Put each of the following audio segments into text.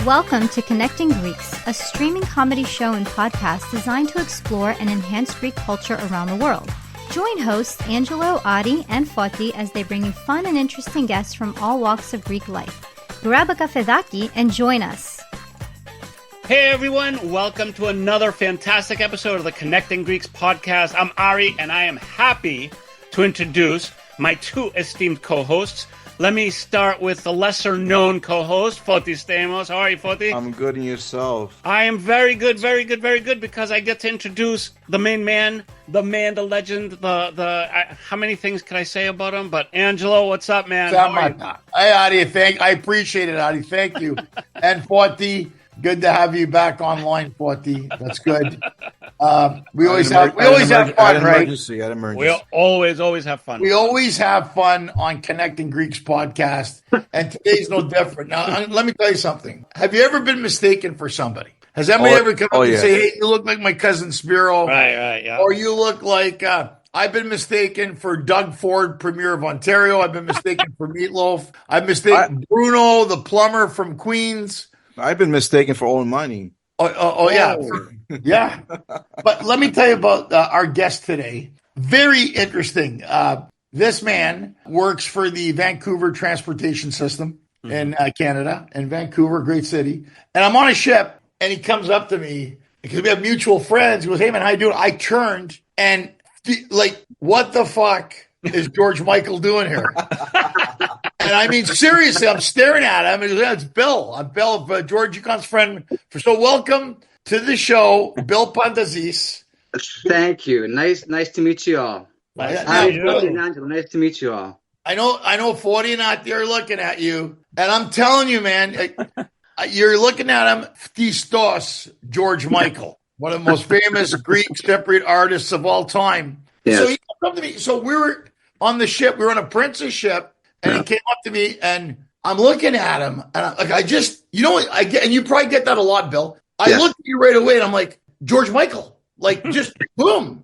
Welcome to Connecting Greeks, a streaming comedy show and podcast designed to explore and enhance Greek culture around the world. Join hosts Angelo, Adi, and Foti as they bring you fun and interesting guests from all walks of Greek life. Grab a cafedaki and join us. Hey everyone, welcome to another fantastic episode of the Connecting Greeks podcast. I'm Ari, and I am happy to introduce my two esteemed co-hosts. Let me start with the lesser-known co-host, Foti Stamos. How are you, Foti? I'm good, and yourself? I am very good, because I get to introduce the main man, the legend, how many things can I say about him? But Angelo, what's up, man? Hey, Adi, I appreciate it, Adi. Thank you. And Foti, good to have you back online, Foti. That's good. We always have fun, right? We always have fun. We always have fun on Connecting Greeks podcast, and today's no different. Now, let me tell you something. Have you ever been mistaken for somebody? Has anybody ever come up and say, "Hey, you look like my cousin Spiro," right, yeah, or you look like I've been mistaken for Doug Ford, Premier of Ontario. I've been mistaken for Meatloaf. I've mistaken Bruno, the plumber from Queens. I've been mistaken for old money. Yeah. But let me tell you about our guest today. Very interesting. This man works for the Vancouver transportation system in Canada, in Vancouver, great city. And I'm on a ship, and he comes up to me because we have mutual friends. He goes, "Hey, man, how you doing?" I turned, and what the fuck is George Michael doing here? And I mean, seriously, I'm staring at him. And it's Bill. I'm Bill, George Yukon's friend. So welcome to the show, Bill Pantazis. Thank you. Nice to meet you all. Nice to meet you all. I know 40 and out there looking at you. And I'm telling you, man, you're looking at him, Christos, George Michael, one of the most famous Greek Cypriot artists of all time. Yes. So he came up to me. So we were on the ship. We were on a Princess ship. And he came up to me, and I'm looking at him, and I get, and you probably get that a lot, Bill. I looked at you right away, and I'm like, George Michael, just boom,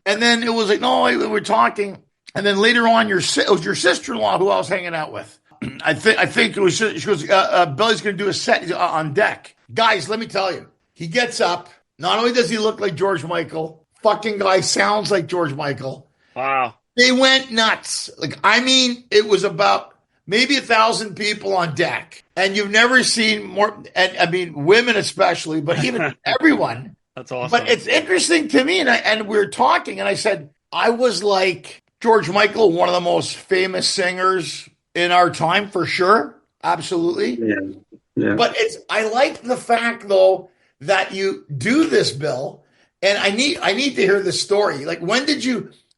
and then it was like, no, we're talking, and then later on, it was your sister-in-law who I was hanging out with. I think it was. She goes, Billy's going to do a set on deck, guys. Let me tell you, he gets up. Not only does he look like George Michael, fucking guy sounds like George Michael. Wow. They went nuts. It was about maybe 1,000 people on deck. And you've never seen more, and women especially, but even everyone. That's awesome. But it's interesting to me, and we were talking, and I said, I was like George Michael, one of the most famous singers in our time, for sure. Absolutely. Yeah. But I like the fact, though, that you do this, Bill, and I need to hear the story.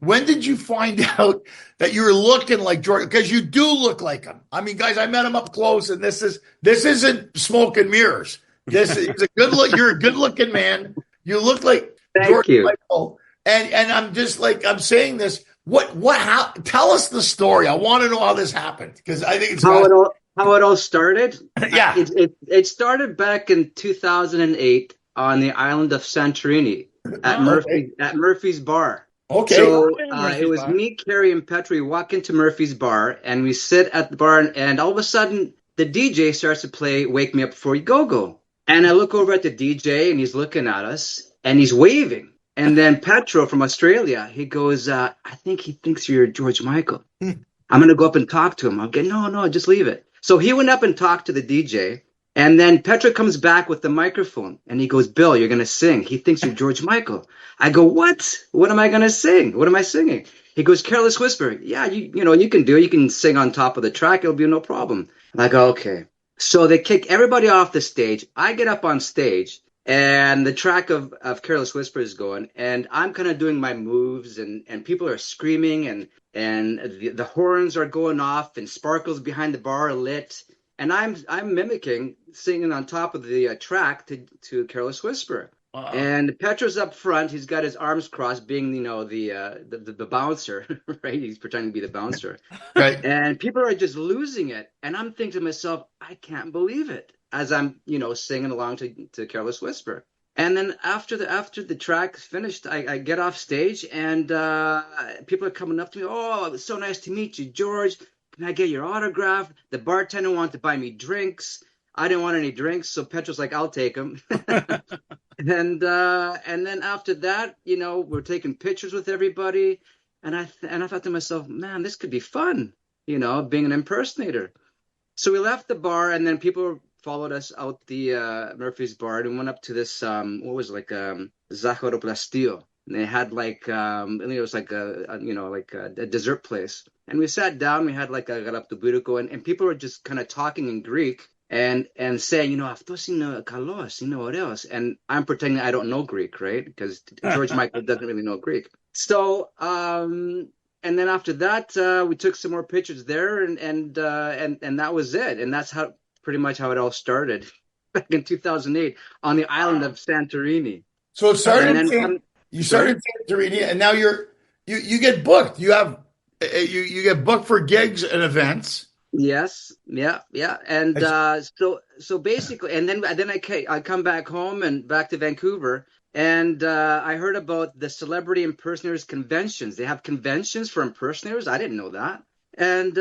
When did you find out that you were looking like George? Because you do look like him. I mean, guys, I met him up close, and this isn't smoke and mirrors. This is a good look. You're a good-looking man. You look like George Michael. And I'm just I'm saying this. How? Tell us the story. I want to know how this happened, because I think it's how it all started. Yeah, it started back in 2008 on the island of Santorini at Murphy's Bar. Okay. So it was me, Carrie, and Petri walk into Murphy's Bar, and we sit at the bar, and all of a sudden, the DJ starts to play Wake Me Up Before You Go. And I look over at the DJ, and he's looking at us, and he's waving. And then Petro from Australia, he goes, I think he thinks you're George Michael. I'm going to go up and talk to him. I'll get, no, just leave it. So he went up and talked to the DJ. And then Petra comes back with the microphone, and he goes, Bill, you're going to sing. He thinks you're George Michael. I go, what? What am I going to sing? What am I singing? He goes, Careless Whisper. Yeah, you can do it. You can sing on top of the track. It'll be no problem. I go, okay. So they kick everybody off the stage. I get up on stage, and the track of Careless Whisper is going, and I'm kind of doing my moves, and people are screaming, and the horns are going off, and sparkles behind the bar are lit. And I'm mimicking singing on top of the track to Careless Whisper. Wow. And Petro's up front. He's got his arms crossed, being the bouncer, right? He's pretending to be the bouncer, right? And people are just losing it. And I'm thinking to myself, I can't believe it, as I'm singing along to Careless Whisper. And then after the track's finished, I get off stage, and people are coming up to me. Oh, it was so nice to meet you, George. Can I get your autograph? The bartender wanted to buy me drinks. I didn't want any drinks, so Petra's like, I'll take them. And then after that, we're taking pictures with everybody, and I thought to myself, man, this could be fun, being an impersonator. So we left the bar, and then people followed us out the Murphy's Bar and went up to this what was it, like Zacharoplastillo. And they had like I think it was like a dessert place. And we sat down, we had like a garaptuburuko, and people were just kind of talking in Greek and saying, "Αυτός είναι καλός, είναι ωραίος." And I'm pretending I don't know Greek, right? Because George Michael doesn't really know Greek. So and then after that, we took some more pictures there, and that was it. And that's pretty much how it all started back in 2008 on the island of Santorini. So it started. You started in Santorini, and now you get booked. You have you get booked for gigs and events. Yes, yeah, and so basically, and then I come back home and back to Vancouver. And I heard about the Celebrity Impersonators Conventions. They have conventions for impersonators. I didn't know that. And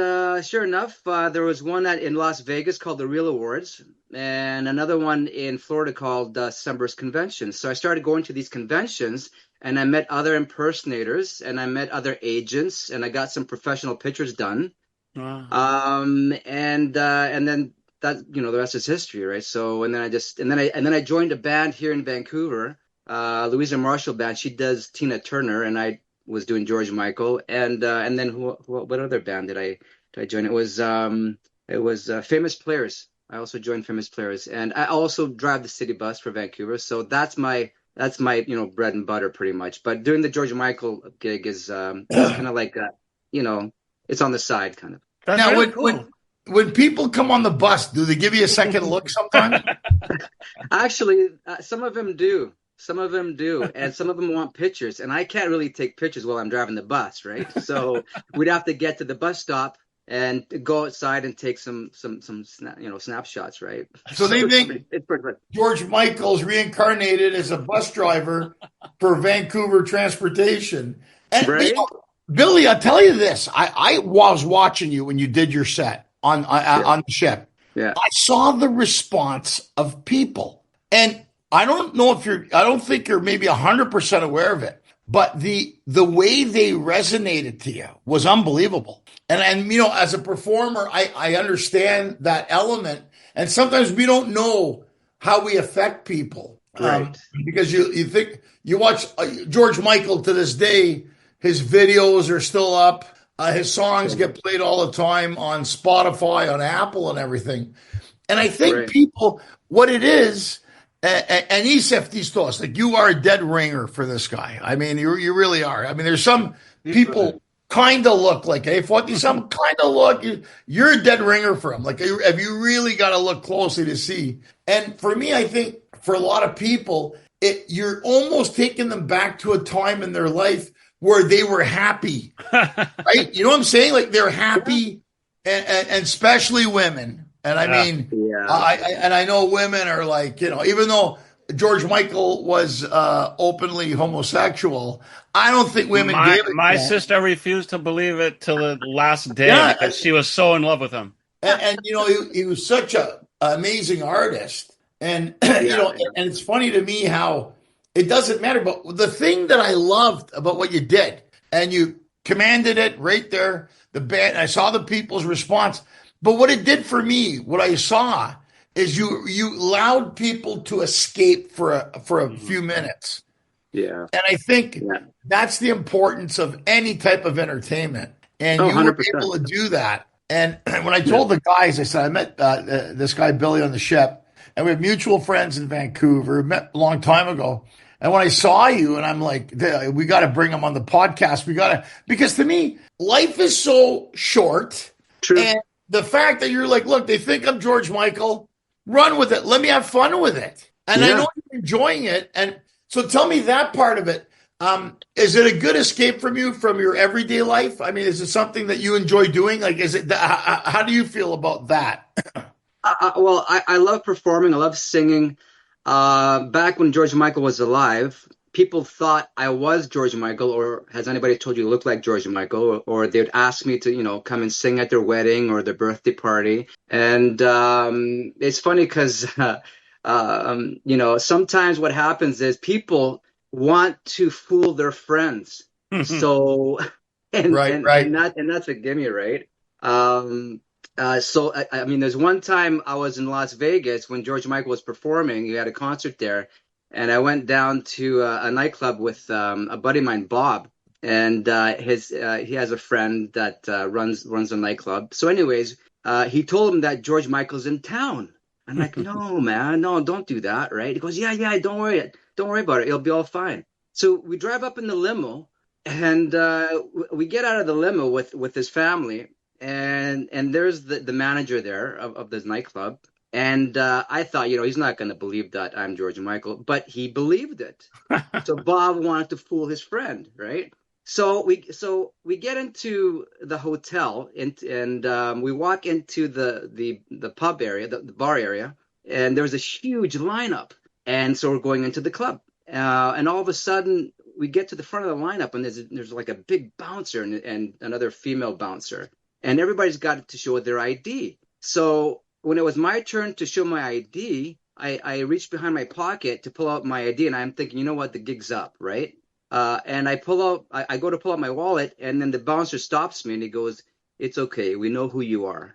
sure enough, there was one in Las Vegas called the Real Awards, and another one in Florida called Sunburst Convention. So I started going to these conventions, and I met other impersonators, and I met other agents, and I got some professional pictures done. Wow. And then that, the rest is history, right? So and then I joined a band here in Vancouver. Luisa Marshall Band. She does Tina Turner, and I was doing George Michael. And then what other band did I join? It was Famous Players. I also joined Famous Players, and I also drive the city bus for Vancouver. So that's my bread and butter pretty much. But doing the George Michael gig is kind of like it's on the side kind of. That's now really cool. When people come on the bus, do they give you a second look sometimes? Actually, some of them do. Some of them do, and some of them want pictures, and I can't really take pictures while I'm driving the bus, right? So we'd have to get to the bus stop and go outside and take some snapshots, right? So they think George Michael's reincarnated as a bus driver for Vancouver transportation. And right? Billy, I'll tell you this: I was watching you when you did your set on the ship. Yeah, I saw the response of people, and I don't think you're maybe 100% aware of it, but the way they resonated to you was unbelievable. And as a performer, I understand that element. And sometimes we don't know how we affect people. Right. Because you watch George Michael to this day, his videos are still up. His songs get played all the time on Spotify, on Apple and everything. And I think people, what it is, and Isef, like you are a dead ringer for this guy. I mean, you really are. I mean, there's some people kind of look like, hey, some kind of look. You're a dead ringer for him. Like, have you really got to look closely to see? And for me, I think for a lot of people, you're almost taking them back to a time in their life where they were happy, right? You know what I'm saying? Like they're happy, and especially women. And I mean, I know women are like, even though George Michael was openly homosexual, I don't think women gave it. My sister refused to believe it till the last day because she was so in love with him. And he was such an amazing artist. And, and it's funny to me how it doesn't matter. But the thing that I loved about what you did, and you commanded it right there, the band, I saw the people's response. But what it did for me, what I saw, is you allowed people to escape for a few minutes. Yeah. And I think that's the importance of any type of entertainment. And you 100%. Were able to do that. And when I told the guys, I said, I met this guy, Billy, on the ship, and we have mutual friends in Vancouver, met a long time ago. And when I saw you, and I'm like, we got to bring him on the podcast. Because to me, life is so short. True. And the fact that you're like, look, they think I'm George Michael, run with it. Let me have fun with it. And I know you're enjoying it. And so tell me that part of it. Is it a good escape from your everyday life? I mean, is it something that you enjoy doing? Like, is it, how do you feel about that? Well, I love performing. I love singing. Back when George Michael was alive, people thought I was George Michael, or has anybody told you you look like George Michael? Or they'd ask me to, come and sing at their wedding or their birthday party. And it's funny because, sometimes what happens is people want to fool their friends. So, and that's a gimme, right? So there's one time I was in Las Vegas when George Michael was performing. He had a concert there. And I went down to a nightclub with a buddy of mine, Bob, and he has a friend that runs a nightclub. So, anyways, he told him that George Michael's in town. I'm like, no, man, no, don't do that, right? He goes, yeah, don't worry about it, it'll be all fine. So we drive up in the limo, and we get out of the limo with his family, and there's the manager there of this nightclub. And I thought, he's not going to believe that I'm George Michael, but he believed it. So Bob wanted to fool his friend, right? So we get into the hotel and we walk into the pub area, the bar area, and there's a huge lineup. And so we're going into the club, and all of a sudden we get to the front of the lineup, and there's like a big bouncer and another female bouncer, and everybody's got to show their ID. So when it was my turn to show my ID, I reached behind my pocket to pull out my ID, and I'm thinking, you know what, the gig's up, right? And I go to pull out my wallet, and then the bouncer stops me, and he goes, "It's okay, we know who you are."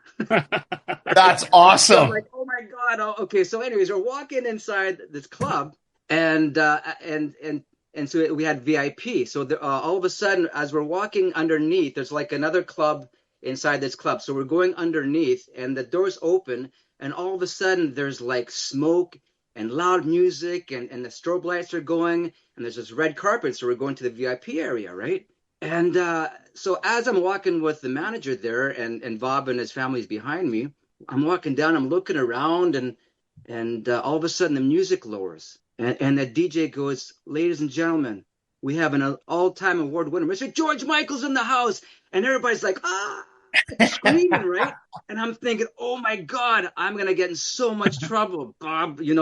That's awesome. So I'm like, oh my God. Oh, okay. So anyways, we're walking inside this club, and so we had VIP. So all of a sudden, as we're walking underneath, there's like another club inside this club. So we're going underneath, and the doors open, and all of a sudden there's like smoke and loud music, and the strobe lights are going, and there's this red carpet. So we're going to the VIP area, right? And so as I'm walking with the manager there, and Bob and his family's behind me, I'm walking down, I'm looking around, and all of a sudden the music lowers, and the DJ goes, "Ladies and gentlemen, we have an all-time award winner, Mr. George Michael's in the house," and everybody's like, screaming, right? And I'm thinking, oh my God, I'm gonna get in so much trouble, Bob, and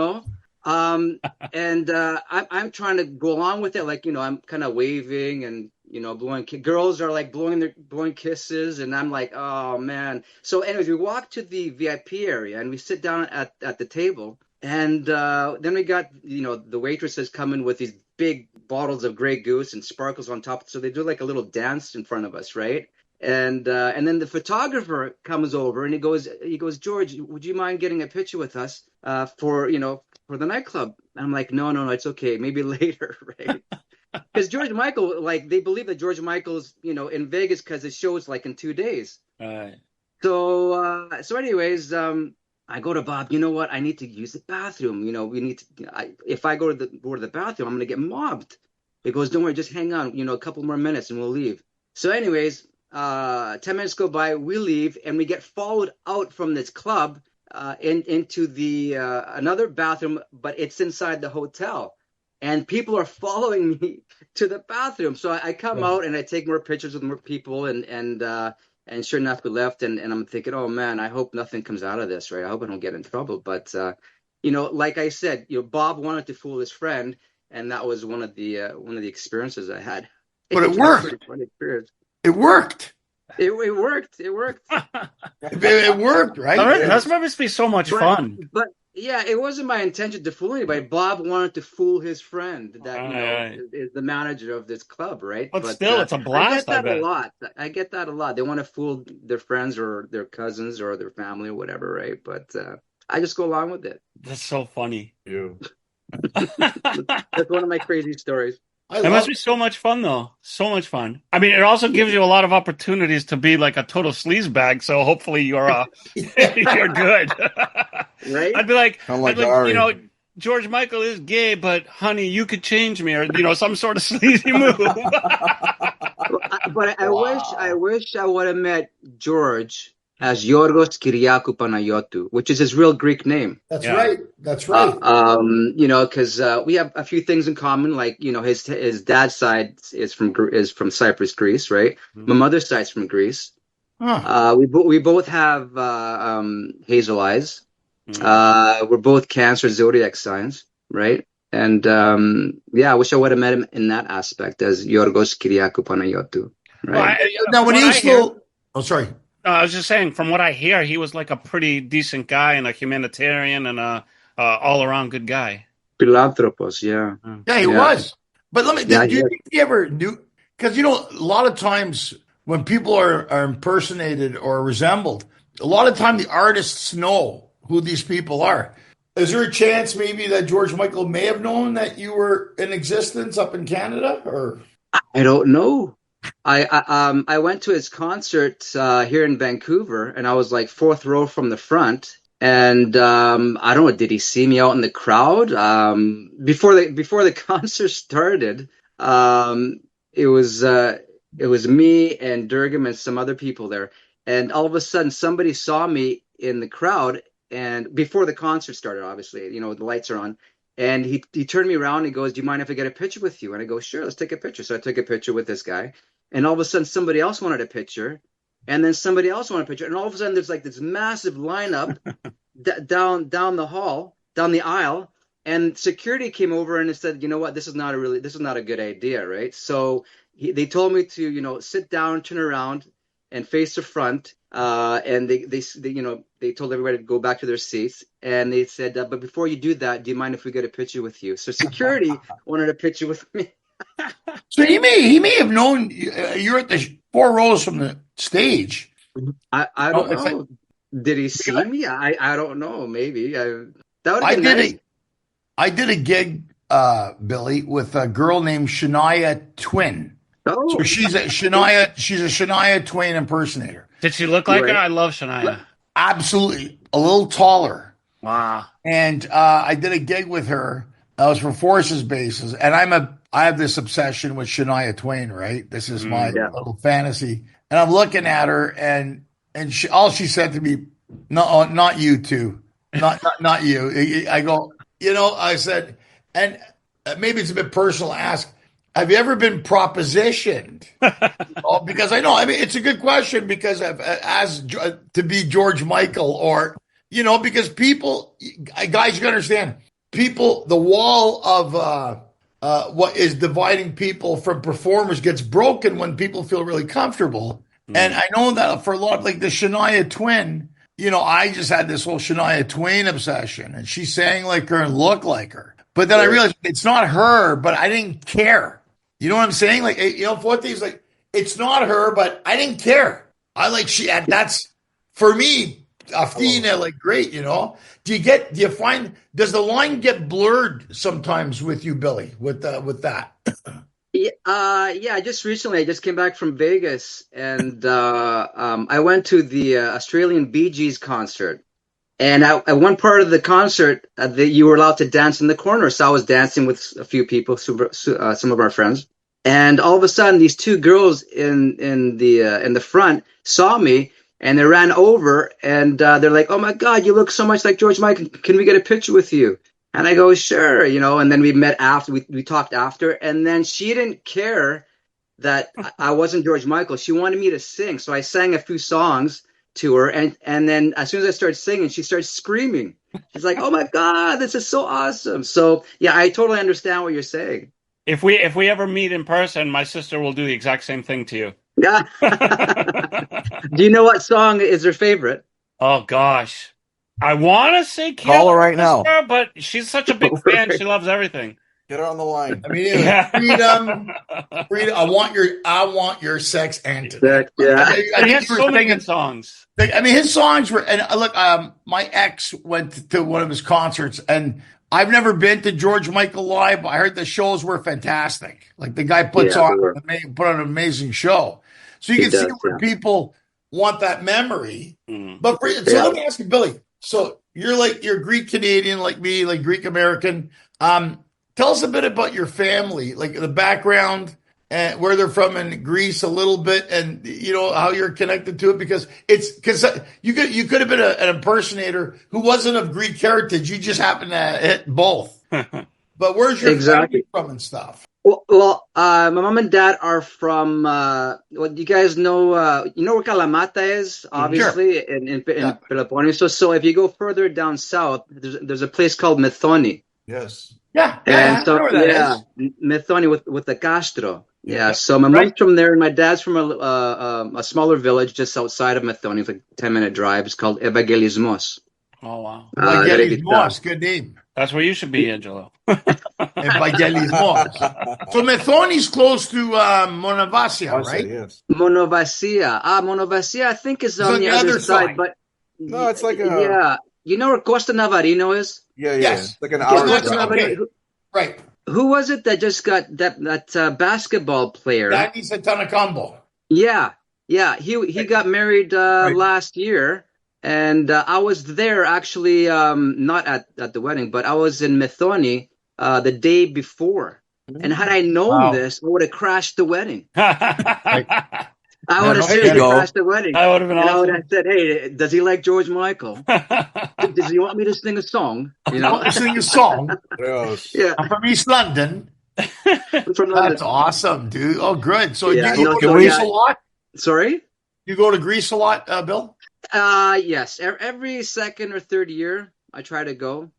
I'm trying to go along with it, like, I'm kind of waving and blowing. Girls are like blowing kisses, and I'm like, oh man. So anyways, we walk to the VIP area and we sit down at the table, and then we got the waitresses come in with these big bottles of Grey Goose and sparkles on top, so they do like a little dance in front of us, right? And then the photographer comes over, and he goes, "George, would you mind getting a picture with us for the nightclub?" And I'm like, no, it's okay, maybe later, right? Because George Michael, like, they believe that George Michael's in Vegas because it shows like in 2 days. Right. So anyways, I go to Bob. You know what? I need to use the bathroom. We need to. If I go to the bathroom, I'm gonna get mobbed. He goes, "Don't worry, just hang on. A couple more minutes and we'll leave." So anyways. 10 minutes go by, we leave, and we get followed out from this club into the another bathroom, but it's inside the hotel, and people are following me to the bathroom. So I come out and I take more pictures with more people, and sure enough, we left, and I'm thinking, oh man, I hope nothing comes out of this, right? I hope I don't get in trouble. But like I said, Bob wanted to fool his friend, and that was one of the experiences I had. But it worked. It worked. It worked. It worked, right? That must be so much fun. But yeah, it wasn't my intention to fool anybody. Bob wanted to fool his friend that is the manager of this club, right? But still, it's a blast. I get that a lot. They want to fool their friends or their cousins or their family or whatever, right? But I just go along with it. That's so funny. That's one of my crazy stories. It must be so much fun, though. So much fun. I mean, it also gives you a lot of opportunities to be like a total sleazebag. So hopefully you're you're good. Right? I'd be like, George Michael is gay, but honey, you could change me, or some sort of sleazy move. But I wish I would have met George as Yorgos Kyriakou Panayotou, which is his real Greek name. That's right. That's right. Because we have a few things in common. Like, his dad's side is from Cyprus, Greece, right? Mm-hmm. My mother's side's from Greece. Huh. We both have hazel eyes. Mm-hmm. We're both Cancer zodiac signs, right? And I wish I would have met him in that aspect as Yorgos Kyriakou Panayotou. Right? Now, when he was still... Oh, sorry. I was just saying, from what I hear, he was like a pretty decent guy and a humanitarian and a all-around good guy. Philanthropos, yeah. Yeah, he was. But let me... do you think he ever knew... Because, a lot of times when people are impersonated or resembled, a lot of time the artists know who these people are. Is there a chance maybe that George Michael may have known that you were in existence up in Canada? Or I don't know. I went to his concert here in Vancouver, and I was like fourth row from the front. And I don't know, did he see me out in the crowd? Before the concert started, it was me and Durgam and some other people there. And all of a sudden, somebody saw me in the crowd. And before the concert started, obviously, the lights are on. And he turned me around and he goes, "Do you mind if I get a picture with you?" And I go, "Sure, let's take a picture." So I took a picture with this guy. And all of a sudden, somebody else wanted a picture. And then somebody else wanted a picture. And all of a sudden, there's like this massive lineup down the hall, down the aisle. And security came over and said, "You know what? This is not a good idea, right?" So they told me to, sit down, turn around, and face the front. And they told everybody to go back to their seats. And they said, "But before you do that, do you mind if we get a picture with you?" So security wanted a picture with me. So he may have known you're at the 4 rows from the stage. I don't know. Did he see me? I don't know. Maybe that would have been nice. I did a gig, Billy, with a girl named Shania Twain. Oh, so she's a Shania Twain impersonator. Did she look like her? I love Shania. Absolutely, a little taller. Wow. And I did a gig with her. I was for Forces Bases, and I have this obsession with Shania Twain. Right, this is my little fantasy. And I'm looking at her, and all she said to me, "No, not you two, not you." I go, I said, and maybe it's a bit personal to ask, have you ever been propositioned? Because I know, it's a good question because as to be George Michael or, because people, guys, you gotta understand, people, the wall of what is dividing people from performers gets broken when people feel really comfortable. And I know that for a lot of like the Shania Twain, I just had this whole Shania Twain obsession and she sang like her and looked like her. But then I realized it's not her, but I didn't care. You know what I'm saying? Like, Forte's like, it's not her, but I didn't care. That's for me, Aftina, like great, Do you find, does the line get blurred sometimes with you, Billy, with that? Yeah. Just recently, I just came back from Vegas, and I went to the Australian Bee Gees concert. And at one part of the concert, you were allowed to dance in the corner. So I was dancing with a few people, some of our friends. And all of a sudden, these two girls in the front saw me, and they ran over, and they're like, "Oh my God, you look so much like George Michael. Can we get a picture with you?" And I go, "Sure," and then we met after, we talked after, and then she didn't care that I wasn't George Michael. She wanted me to sing. So I sang a few songs to her, and then as soon as I started singing, she started screaming. She's like, "Oh my God, this is so awesome." So yeah, I totally understand what you're saying. If we ever meet in person, my sister will do the exact same thing to you. Yeah. Do you know what song is her favorite? Oh gosh. I want to say Call her right now. But she's such a big fan. She loves everything. Get her on the line. Freedom. I want your sex anthem. Yeah. He has so many good songs. His songs were, and look, my ex went to one of his concerts, and I've never been to George Michael live, but I heard the shows were fantastic. Like the guy put on an amazing show. So you can see where people want that memory. But let me ask you, Billy. So you're Greek Canadian like me, like Greek American. Tell us a bit about your family, like the background and where they're from in Greece a little bit, and how you're connected to it, because you could have been an impersonator who wasn't of Greek heritage. You just happen to hit both. But where's your family from and stuff? Well, my mom and dad are from. You guys know, where Kalamata is, obviously, in Peloponnese. So if you go further down south, there's a place called Methoni. Yes. Yeah, And I so, know where that is. Methoni with the Castro. Yeah, Yeah. so my mom's from there, and my dad's from a smaller village just outside of Methoni. It's like a 10-minute drive. It's called Evangelismos. Oh, wow. Evangelismos, good name. That's where you should be, Angelo. Evangelismos. So Methoni's close to Monavasia, right? Yes. Monovacia. Monovacia, I think is on the other side, but No, it's like a yeah. You know where Costa Navarino is? yeah. Yes. It's like an Yeah, hour. Costa drive. Navarino. Right. Who was it that just got that basketball player? Danny Satanacambo. Yeah. He got married last year, and I was there actually, not at the wedding, but I was in Methoni the day before. And had I known this, I would have crashed the wedding. I would have seriously crashed the wedding. That would have been awesome. I would have said, "Hey, does he like George Michael? Does he want me to sing a song? You know, Sing a song. Yes. yeah, I'm from East London. from London. That's awesome, dude. Oh, good. So Yeah, you no, go so to Greece yeah. a lot? Sorry. You go to Greece a lot, Bill? Yes. Every second or third year, I try to go,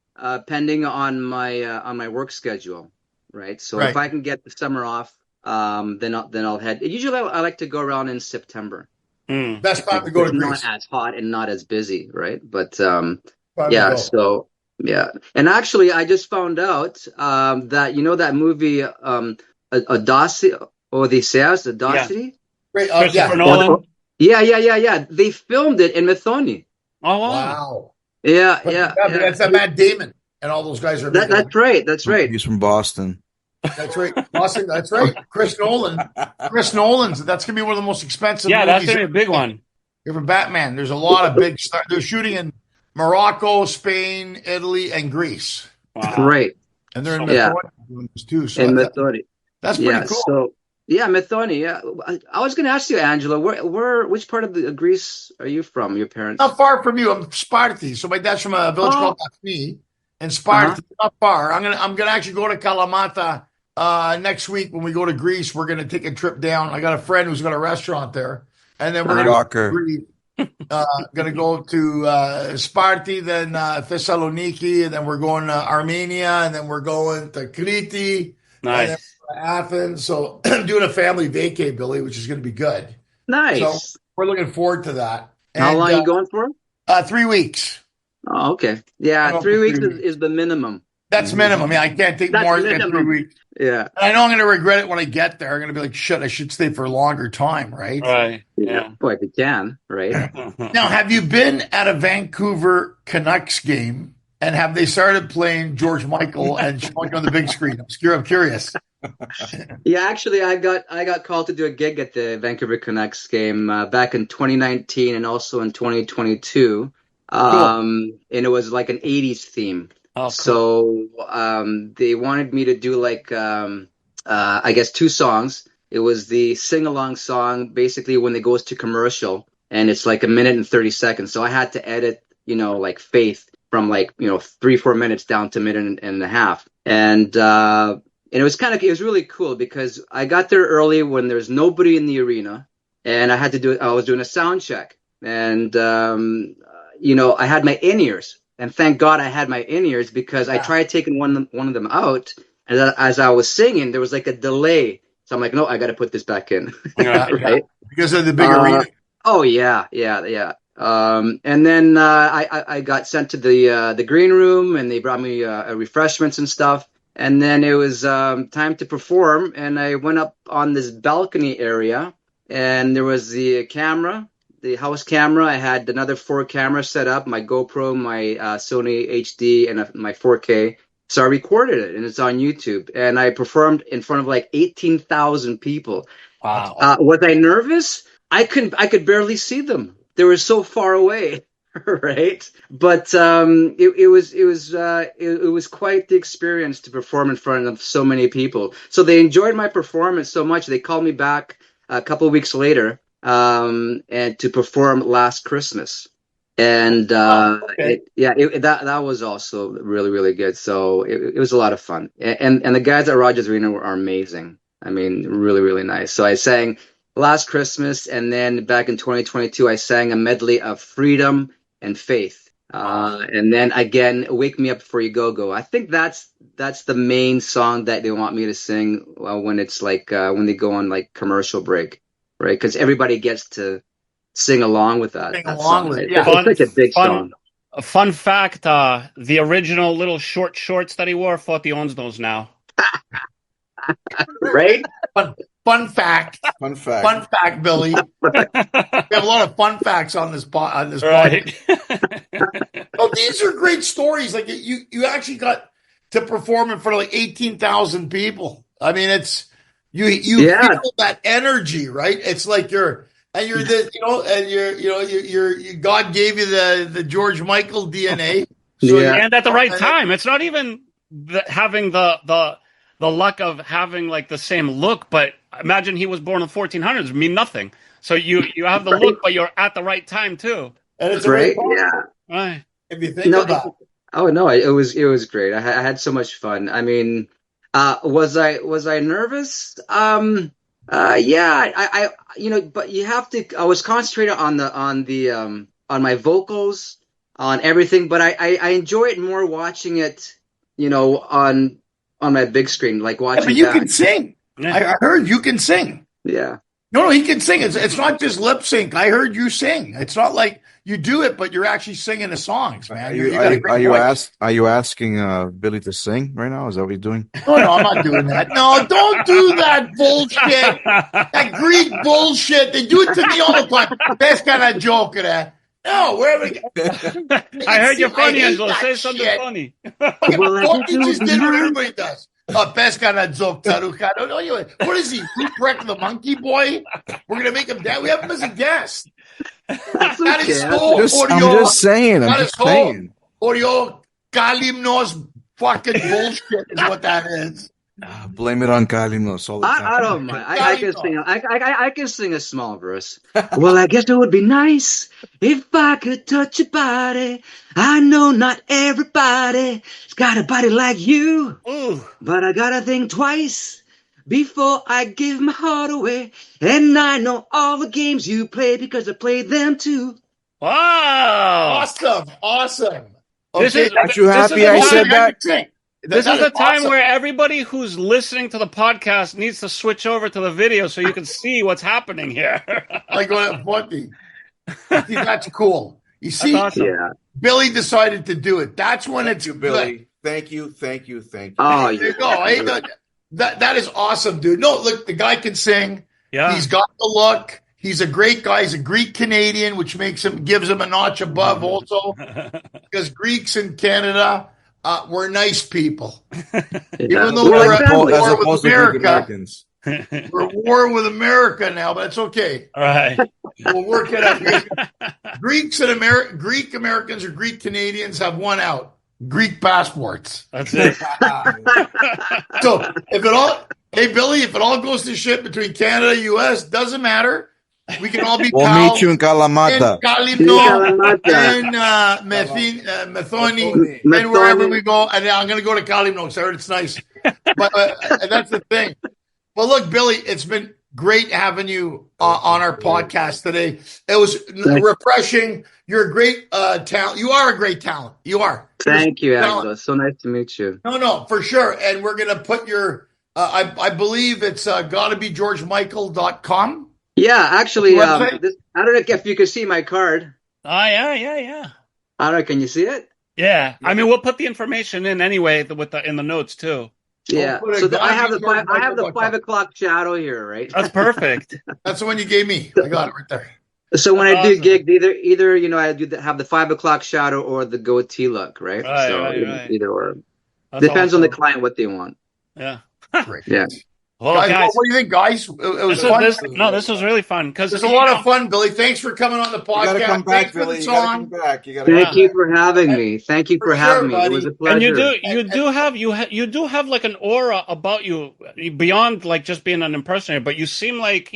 pending on my work schedule. Right. So if I can get the summer off, then I'll head. Usually, I like to go around in September. Best time to go to It's Greece. not as hot and not as busy, right? But Time to yeah. go. So yeah. And actually, I just found out that that movie Audacity or Audacity. Great. Christopher Nolan. Yeah. They filmed it in Methoni. Oh, wow. Wow. Yeah. That's that Matt Damon and all those guys are making That's right. That's right. He's from Boston. That's right. Boston, that's right. Chris Nolan's. That's going to be one of the most expensive Yeah, that's movies. going to be a big one. You're from Batman. There's a lot of big stars. They're shooting in Morocco, Spain, Italy, and Greece. Wow. Great. And they're in Yeah. Methoni too. So In Methoni. that's pretty cool. So Methoni. Yeah. I was going to ask you, Angela, which part of the Greece are you from? Your parents? Not far from you. I'm Sparti. So my dad's from a village called Daphne in Sparti. Not far. I'm gonna actually go to Kalamata next week when we go to Greece. We're gonna take a trip down. I got a friend who's got a restaurant there, and then we're gonna go to Sparti, then Thessaloniki, and then we're going to Armenia, and then we're going to Crete, Nice. and then we're to Athens. So I'm doing a family vacay, Billy, which is going to be good. Nice. So we're looking forward to that. How long are you going for? 3 weeks. Oh, okay. Yeah, 3 weeks is the minimum. That's minimum. Yeah, I can't take That's more than minimum. 3 weeks. Yeah. And I know I'm going to regret it when I get there. I'm going to be like, shit, I should stay for a longer time, right? Right. Yeah. Boy, if you can, right? Now, have you been at a Vancouver Canucks game and have they started playing George Michael and showing on the big screen? I'm curious. Yeah, actually, I got called to do a gig at the Vancouver Canucks game back in 2019 and also in 2022. And it was like an 80s theme. Oh, cool. So they wanted me to do like, I guess, 2 songs. It was the sing-along song, basically when it goes to commercial, and it's like 1 minute and 30 seconds. So I had to edit, like Faith from 3-4 minutes down to 1.5 minutes. And it was really cool because I got there early when there's nobody in the arena, and I was doing a sound check, and I had my in-ears. And thank God I had my in-ears because I tried taking one of them out, and as I was singing, there was like a delay. So I'm like, no, I got to put this back in. Right? Because of the big arena. Oh yeah. And then I got sent to the green room, and they brought me refreshments and stuff. And then it was time to perform, and I went up on this balcony area, and there was the camera. The house camera. I had another 4 cameras set up, my GoPro, my Sony HD, and my 4K. So I recorded it, and it's on YouTube. And I performed in front of like 18,000 people. Wow. Was I nervous? I could barely see them. They were so far away, right? But it was quite the experience to perform in front of so many people. So they enjoyed my performance so much, they called me back a couple of weeks later. And to perform Last Christmas, and that was also really, really good. So it was a lot of fun, and the guys at Rogers Arena are amazing. I mean, really, really nice. So I sang Last Christmas, and then back in 2022, I sang a medley of Freedom and Faith. And then again, "Wake Me Up Before You Go Go." I think that's the main song that they want me to sing when it's like when they go on like commercial break, right? Because everybody gets to sing along with that. Sing that along song, with it, right? yeah. It's like a big song. A fun fact: the original little short shorts that he wore, Forty owns those now. Right? Fun fact. Fun fact. Fun fact, Billy. We have a lot of fun facts on this podcast. Right. Oh, these are great stories. Like you actually got to perform in front of like 18,000 people. I mean, it's you feel that energy, right? It's like you're God gave you the George Michael DNA. So and at the right time. It's not even having the luck of having like the same look, but imagine he was born in the 1400s, mean nothing. So you have the look, but you're at the right time too. And it's right. Right. If you think about it. Oh no, it was great. I had so much fun. I mean, was I nervous? Yeah, I but you have to. I was concentrated on my vocals, on everything. But I enjoy it more watching it, on my big screen, like watching. Yeah, but you that. can sing. I heard you can sing. Yeah. No, he can sing. It's not just lip sync. I heard you sing. It's not like you do it, but you're actually singing the songs, man. Are you asking Billy to sing right now? Is that what you're doing? No, I'm not doing that. No, don't do that bullshit. That Greek bullshit. They do it to me all the time. That's kind of joke of that. No, wherever. I heard you're funny, Angela. Say something funny. Well, he just did what everybody does. Pesca na joke, Taruka. What is he? Ruprecht the monkey boy? We're going to make him dead. We have him as a guest. That is so I'm just saying. Oreo Kalimnos fucking bullshit is what that is. Blame it on Kalimnos all the time. I don't mind. I can sing a small verse. Well, I guess it would be nice if I could touch your body. I know not everybody's got a body like you, but I gotta think twice before I give my heart away. And I know all the games you play because I played them too. Wow! Awesome. Okay, aren't you happy I said that? This is the time where everybody who's listening to the podcast needs to switch over to the video so you can see what's happening here. Like what funny. See, that's cool. You see, awesome. Billy decided to do it. That's when Thank you, Billy. Thank you. Oh, there you go. Hey, that is awesome, dude. No, look, the guy can sing. Yeah. He's got the look. He's a great guy. He's a Greek Canadian, which gives him a notch above also. Because Greeks in Canada, we're nice people. Even though we're at war with America. We're at war with America now, but it's okay. All right. We'll work it out. Greek Americans or Greek Canadians have one out. Greek passports. That's it. So hey Billy, if it all goes to shit between Canada and US, doesn't matter. We can all be We'll pals. meet you in Kalamata. And Methoni, and wherever we go. And I'm going to go to Kalimno because I heard it's nice. But that's the thing. Well, look, Billy, it's been great having you on our podcast today. It was refreshing. You're a great talent. You are a great talent. You are. Thank you, Angela. So nice to meet you. No, for sure. And we're going to put your, I believe it's got to be georgemichael.com. Yeah, actually, I don't know if you can see my card. Oh, yeah. I don't know. Can you see it? Yeah. I mean, we'll put the information in anyway in the notes too. Yeah. So I have the 5 o'clock shadow here, right? That's perfect. That's the one you gave me. I got it right there. So when I do gigs, either I have the 5 o'clock shadow or the goatee look, right? Right. Either or. That's Depends awesome. on the client what they want. Yeah. Great. Yeah. Well, guys, what do you think, guys? It was fun. This was really fun because there's a lot of fun, Billy. Thanks for coming on the podcast. You gotta come back, Thanks Billy. for the song. Thank you for having me. Thank you for having me. It was a pleasure. And you do have like an aura about you beyond like just being an impersonator, but you seem like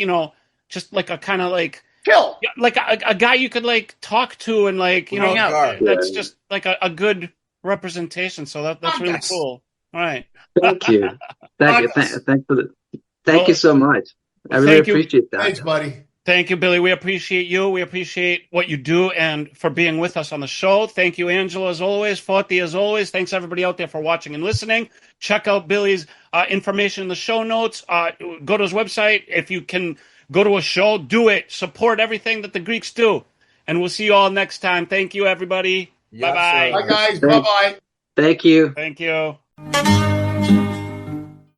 just like a kind of like chill, like a guy you could like talk to and like that's just like a good representation. So that's really cool. All right. Thank you. Thank you so much. I really appreciate that. Thanks, buddy. Thank you, Billy. We appreciate you. We appreciate what you do and for being with us on the show. Thank you, Angela, as always. Forti, as always. Thanks, everybody out there, for watching and listening. Check out Billy's information in the show notes. Go to his website. If you can go to a show, do it. Support everything that the Greeks do. And we'll see you all next time. Thank you, everybody. Yes, bye-bye. Bye, guys. Bye-bye. Thank you. Thank you.